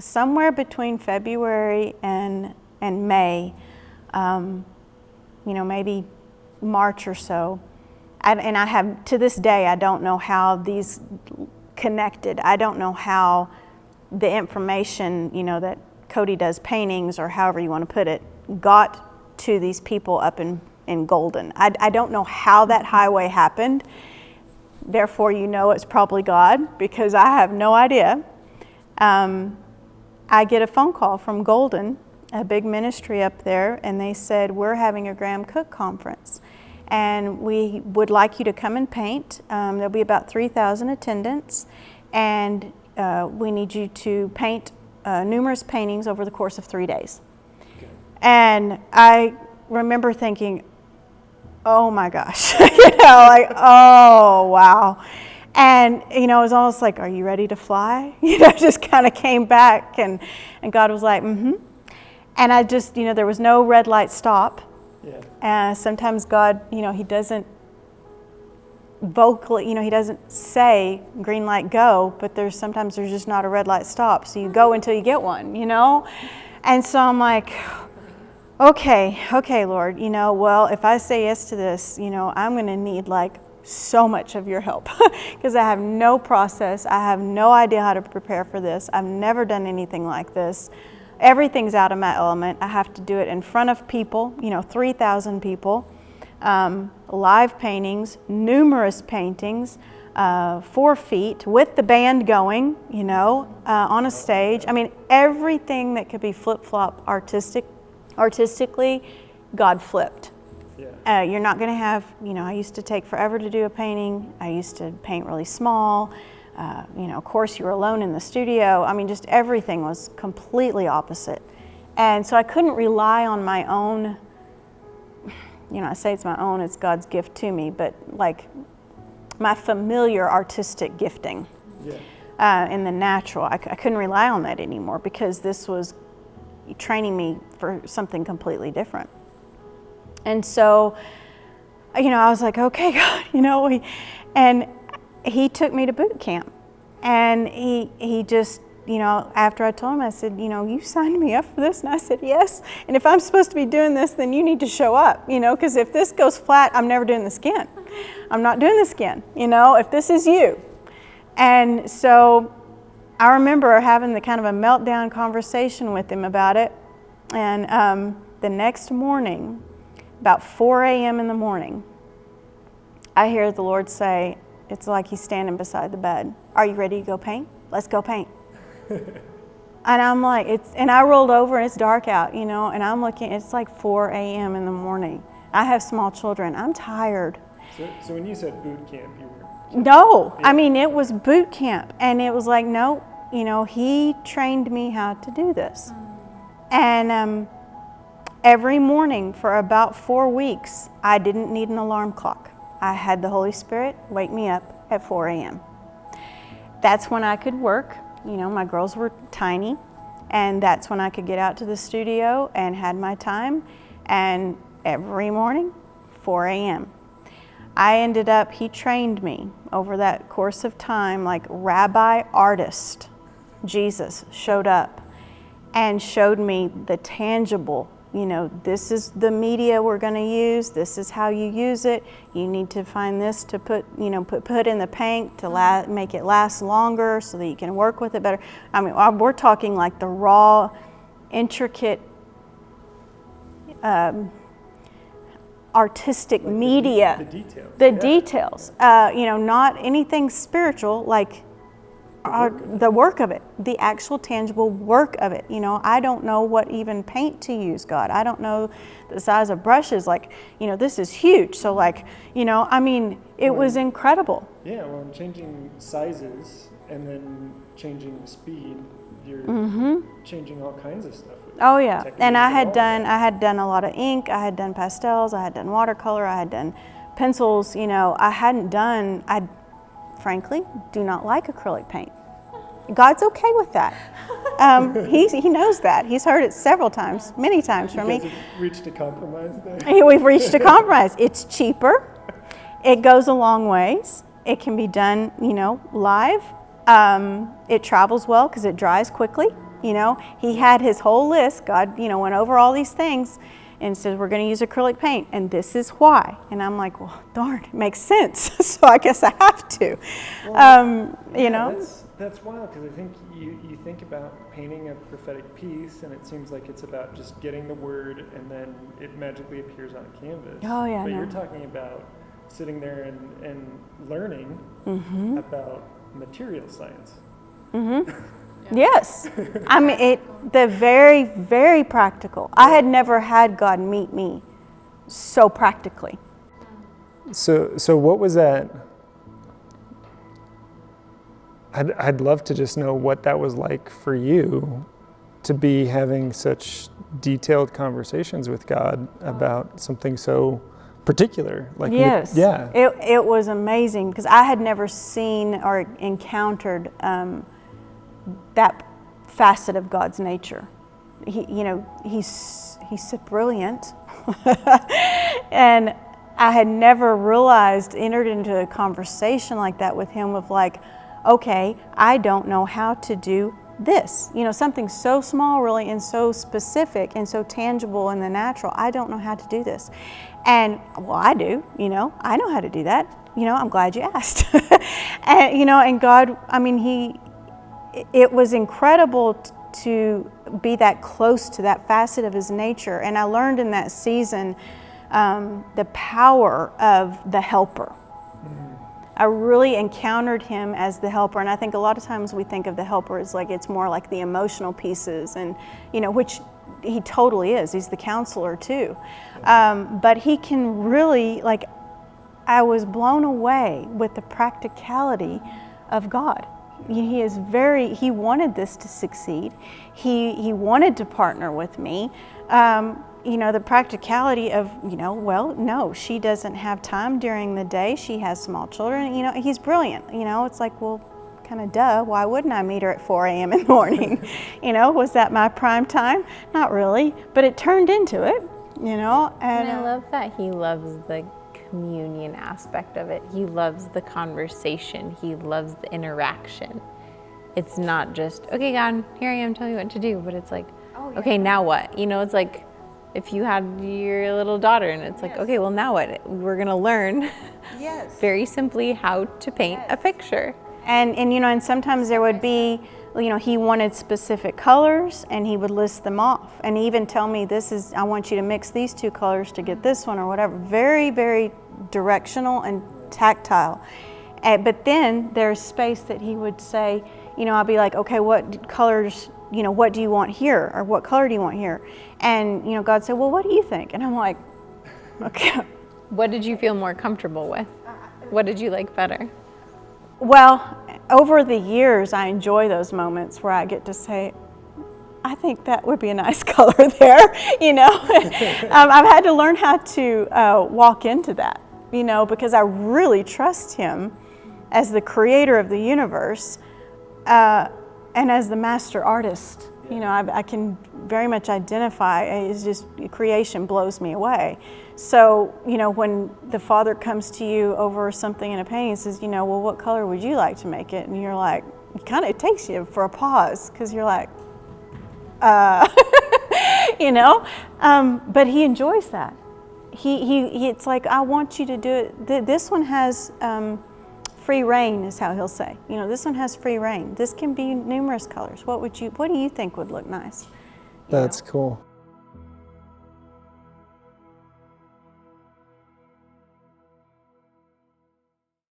somewhere between February and May, maybe March or so. And I have, to this day, I don't know how these connected. I don't know how the information, that Codye does paintings, or however you want to put it, got to these people up in Golden. I don't know how that highway happened. Therefore, it's probably God, because I have no idea. I get a phone call from Golden, a big ministry up there, and they said, we're having a Graham Cook conference, and we would like you to come and paint. There'll be about 3,000 attendants, and we need you to paint numerous paintings over the course of 3 days. Okay. And I remember thinking, oh my gosh, oh wow. And, it was almost like, are you ready to fly? Just kind of came back, and God was like, mm-hmm. And I just, there was no red light stop. Yeah. Sometimes God, he doesn't vocally, he doesn't say green light go, but sometimes there's just not a red light stop. So you go until you get one, And so I'm like, okay, Lord, well, if I say yes to this, I'm going to need so much of your help, because I have no process. I have no idea how to prepare for this. I've never done anything like this. Everything's out of my element. I have to do it in front of people, 3,000 people, live paintings, numerous paintings, 4 feet with the band going, on a stage. I mean, everything that could be flip-flop artistically, God flipped. Yeah. You're not going to have, I used to take forever to do a painting. I used to paint really small. Of course, you were alone in the studio. I mean, just everything was completely opposite. And so I couldn't rely on my own, I say it's my own, it's God's gift to me, but my familiar artistic gifting in the natural. I couldn't rely on that anymore, because this was training me for something completely different. And so, I was like, okay, God, and he took me to boot camp, and he just, after I told him, I said, you signed me up for this, and I said, yes, and if I'm supposed to be doing this, then you need to show up, because if this goes flat, I'm never doing this again. I'm not doing this again, if this is you. And so I remember having the kind of a meltdown conversation with him about it, and the next morning, about 4 a.m. in the morning, I hear the Lord say, it's like he's standing beside the bed. Are you ready to go paint? Let's go paint. And I'm like, and I rolled over, and it's dark out, and I'm looking, it's like 4 a.m. in the morning. I have small children. I'm tired. So when you said boot camp, you were... No, yeah. I mean, it was boot camp, and it was like, no, he trained me how to do this. And every morning for about 4 weeks, I didn't need an alarm clock. I had the Holy Spirit wake me up at 4 a.m. That's when I could work. My girls were tiny, and that's when I could get out to the studio and had my time. And every morning, 4 a.m. He trained me over that course of time, like Rabbi Artist. Jesus showed up and showed me the tangible, this is the media we're going to use. This is how you use it. You need to find this to put in the paint to make it last longer so that you can work with it better. I mean, we're talking like the raw, intricate, artistic media. The details. The details. Not anything spiritual, like the work of it, the actual tangible work of it. I don't know what even paint to use, God. I don't know the size of brushes. This is huge. So it was incredible. Yeah, well, changing sizes and then changing the speed, you're changing all kinds of stuff. Oh yeah, and I had done a lot of ink. I had done pastels. I had done watercolor. I had done pencils. I frankly do not like acrylic paint. God's okay with that. He knows that. He's heard it several times, many times from me. You guys have reached a compromise there? We've reached a compromise. It's cheaper. It goes a long ways. It can be done, live. It travels well because it dries quickly. You know, he had his whole list. God, you know, went over all these things and said, we're going to use acrylic paint, and this is why. And I'm like, well, darn, it makes sense. So I guess I have to. Well, you know? That's wild, because I think you think about painting a prophetic piece, and it seems like it's about just getting the word, and then it magically appears on a canvas. Oh, yeah, But no. you're talking about sitting there and learning about material science. Yes. I mean, the very, very practical. I had never had God meet me so practically. So what was that? I'd love to just know what that was like for you, to be having such detailed conversations with God about something so particular. Like, Yes. yeah. It was amazing, because I had never seen or encountered that facet of God's nature. He's so brilliant. And I had never entered into a conversation like that with him, of like, okay, I don't know how to do this. You know, something so small really, and so specific and so tangible in the natural. I don't know how to do this. And well, I do, you know, I know how to do that. You know, I'm glad you asked. And, you know, and God, I mean, it was incredible to be that close to that facet of his nature. And I learned in that season the power of the helper. I really encountered him as the helper, and I think a lot of times we think of the helper as like, it's more like the emotional pieces, and you know, which he totally is. He's the counselor too, but he can really, like, I was blown away with the practicality of God. He wanted this to succeed. He wanted to partner with me. You know, the practicality of, you know, well, no, she doesn't have time during the day. She has small children. You know, he's brilliant. You know, it's like, well, kind of duh. Why wouldn't I meet her at 4 a.m. in the morning? You know, was that my prime time? Not really, but it turned into it, you know. And I love that he loves the communion aspect of it. He loves the conversation. He loves the interaction. It's not just, okay, God, here I am, tell me what to do. But it's like, okay, now what? You know, it's like, if you had your little daughter and it's like, okay, well, now what? We're going to learn very simply how to paint a picture. And you know, and sometimes there would be, you know, he wanted specific colors and he would list them off and even tell me, I want you to mix these two colors to get this one or whatever. Very, very directional and tactile. But then there's space that he would say, you know, I'll be like, okay, what colors, you know, what do you want here? Or what color do you want here? And, you know, God said, well, what do you think? And I'm like, okay. What did you feel more comfortable with? What did you like better? Well, over the years, I enjoy those moments where I get to say, I think that would be a nice color there, you know. I've had to learn how to walk into that, you know, because I really trust him as the creator of the universe and as the master artist. You know, I can very much identify. It's just, creation blows me away. So, you know, when the Father comes to you over something in a painting and says, you know, well, what color would you like to make it? And you're like, it takes you for a pause, because you're like, you know, but he enjoys that. It's like, I want you to do it. This one has free reign, is how he'll say. You know, this one has free reign. This can be numerous colors. What do you think would look nice? That's cool.